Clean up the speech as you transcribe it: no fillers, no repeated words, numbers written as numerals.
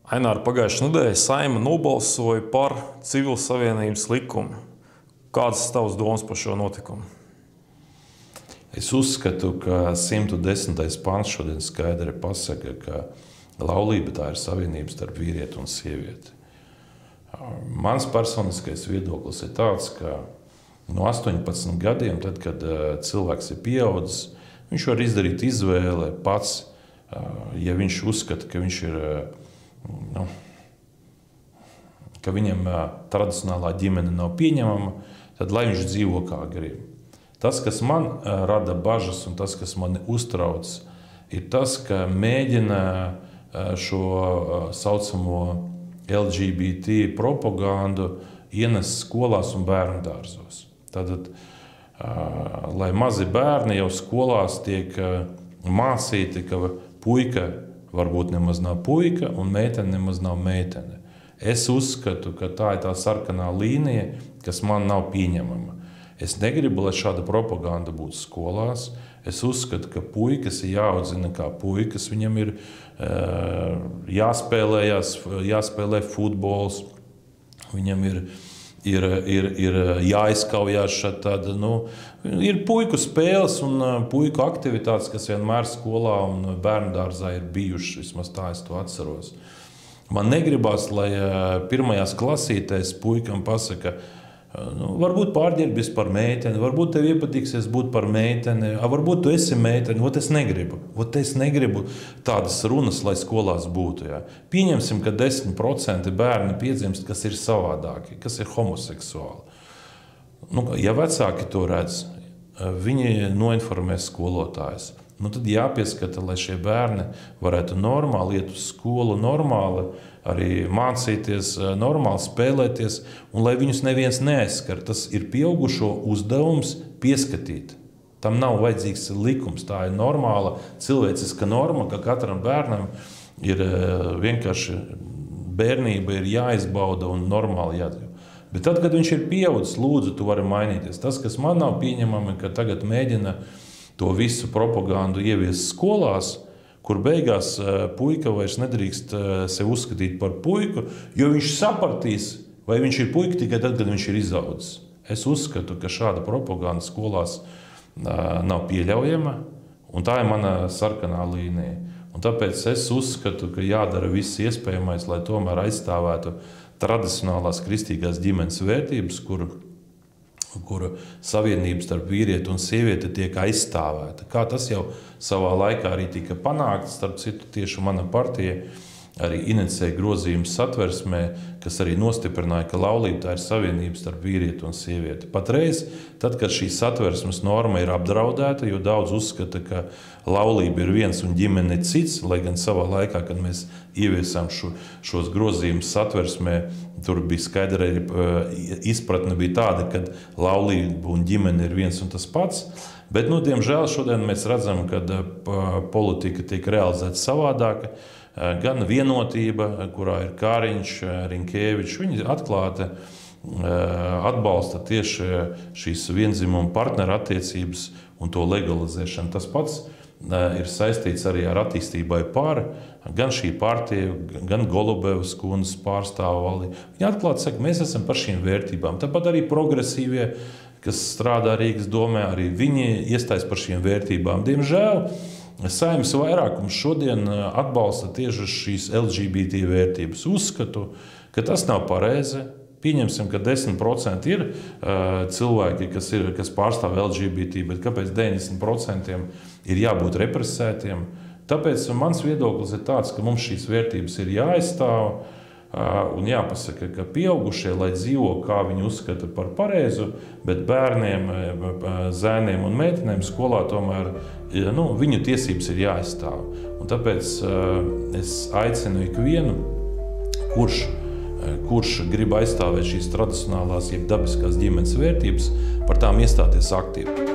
Ainār, pagājušajā nedēļā Saeima nobalsoja par civilas savienības likumu. Kādas ir tavas domas par šo notikumu? Es uzskatu, ka 110. pants šodien skaidri pasaka, ka laulība tā ir savienība starp vīrieti un sievieti. Mans personiskais viedoklis ir tāds, ka no 18 gadiem, tad, kad cilvēks ir pieaudzis, viņš var izdarīt izvēli pats, ja viņš uzskata, ka viņš ir, ka viņam tradicionālā ģimene nav pieņemama, tad lai viņš dzīvo kā grib. Tas, kas man rada bažas un tas, kas mani uztrauc, ir tas, ka mēģina šo saucamo LGBT propagandu ienest skolās un bērnu dārzos. Tātad, lai mazi bērni jau skolās tiek mācīti, ka puika varbūt nemaz nav puika un meitene nemaz nav meitene. Es uzskatu, ka tā ir tā sarkanā līnija, kas man nav pieņemama. Es negribu, lai šāda propaganda būtu skolās. Es uzskatu, ka puikas ir jāaudzina kā puikas. Viņam ir jāspēlē futbols, viņam ir jāizkaujās šādi. Ir puiku spēles un puiku aktivitātes, kas vienmēr skolā un bērndārzā ir bijušas. Vismaz tā es to atceros. Man negribas, lai pirmajās klasītēs puikam pasaka, varbūt pārģērbies par meiteni, varbūt tev iepatīksies būt par meiteni, varbūt tu esi meiteni, es negribu tādas runas, lai skolās būtu. Jā. Pieņemsim, ka 10% bērni piedzimst, kas ir savādāki, kas ir homoseksuāli. Ja vecāki to redz, viņi noinformē skolotājus. Tad jāpieskata, lai šie bērni varētu normāli iet uz skolu, normāli arī mācīties, normāli spēlēties, un lai viņus neviens neaizskar. Tas ir pieaugušo uzdevums pieskatīt. Tam nav vajadzīgs likums. Tā ir normāla cilvēciska norma, ka katram bērnam ir vienkārši bērnība ir jāizbauda un normāli jādzīvo. Bet tad, kad viņš ir pieaudzis, lūdzu, tu vari mainīties. Tas, kas man nav pieņemami, ka tagad mēģina to visu propagandu ieviest skolās, kur beigās puika vairs nedrīkst sevi uzskatīt par puiku, jo viņš sapratīs, vai viņš ir puika tikai tad, kad viņš ir izaudzis. Es uzskatu, ka šāda propaganda skolās nav pieļaujama, un tā ir mana sarkanā līnija. Un tāpēc es uzskatu, ka jādara viss iespējamais, lai tomēr aizstāvētu tradicionālās kristīgās ģimenes vērtības, kur savienība starp vīrieti un sievieti tiek aizstāvēta. Kā tas jau savā laikā arī tika panākts, starp citu tieši mana partija arī inicēja grozījumus Satversmē, kas arī nostiprināja, ka laulība tā ir savienība starp vīrieti un sievieti. Patreiz, tad, kad šī Satversmes norma ir apdraudēta, jo daudz uzskata, ka laulība ir viens un ģimene cits, lai gan savā laikā, kad mēs ieviesām šos grozījumus Satversmē, tur bija skaidra izpratne bija tāda, ka laulība un ģimene ir viens un tas pats. Bet, diemžēl, šodien mēs redzam, ka politika tiek realizēta savādāka. Gan vienotība, kurā ir Kāriņš, Rinkēvičs, viņi atklāti atbalsta tieši šīs viendzimuma partneru attiecības un to legalizēšanu. Tas pats ir saistīts arī ar attīstībai par gan šī partija, gan Golubevas kundzes pārstāvali. Viņi atklāti saka, mēs esam par šīm vērtībām. Tāpat arī progresīvie, kas strādā Rīgas domē, arī viņi iestājas par šīm vērtībām. Diemžēl Saeimas vairākums šodien atbalsta tieši šīs LGBT vērtības. Uzskatu, ka tas nav pareizi. Pieņemsim, ka 10% ir cilvēki, kas pārstāv LGBT, bet kāpēc 90% ir jābūt represētiem? Tāpēc mans viedoklis ir tāds, ka mums šīs vērtības ir jāaizstāv un jāpasaka, ka pieaugušie, lai dzīvo, kā viņi uzskata par pareizu, bet bērniem, zēniem un meitenēm skolā tomēr viņu tiesības ir jāaizstāv. Un tāpēc es aicinu ikvienu, kurš grib aizstāvēt šīs tradicionālās, jeb dabiskās ģimenes vērtības, par tām iestāties aktīvi.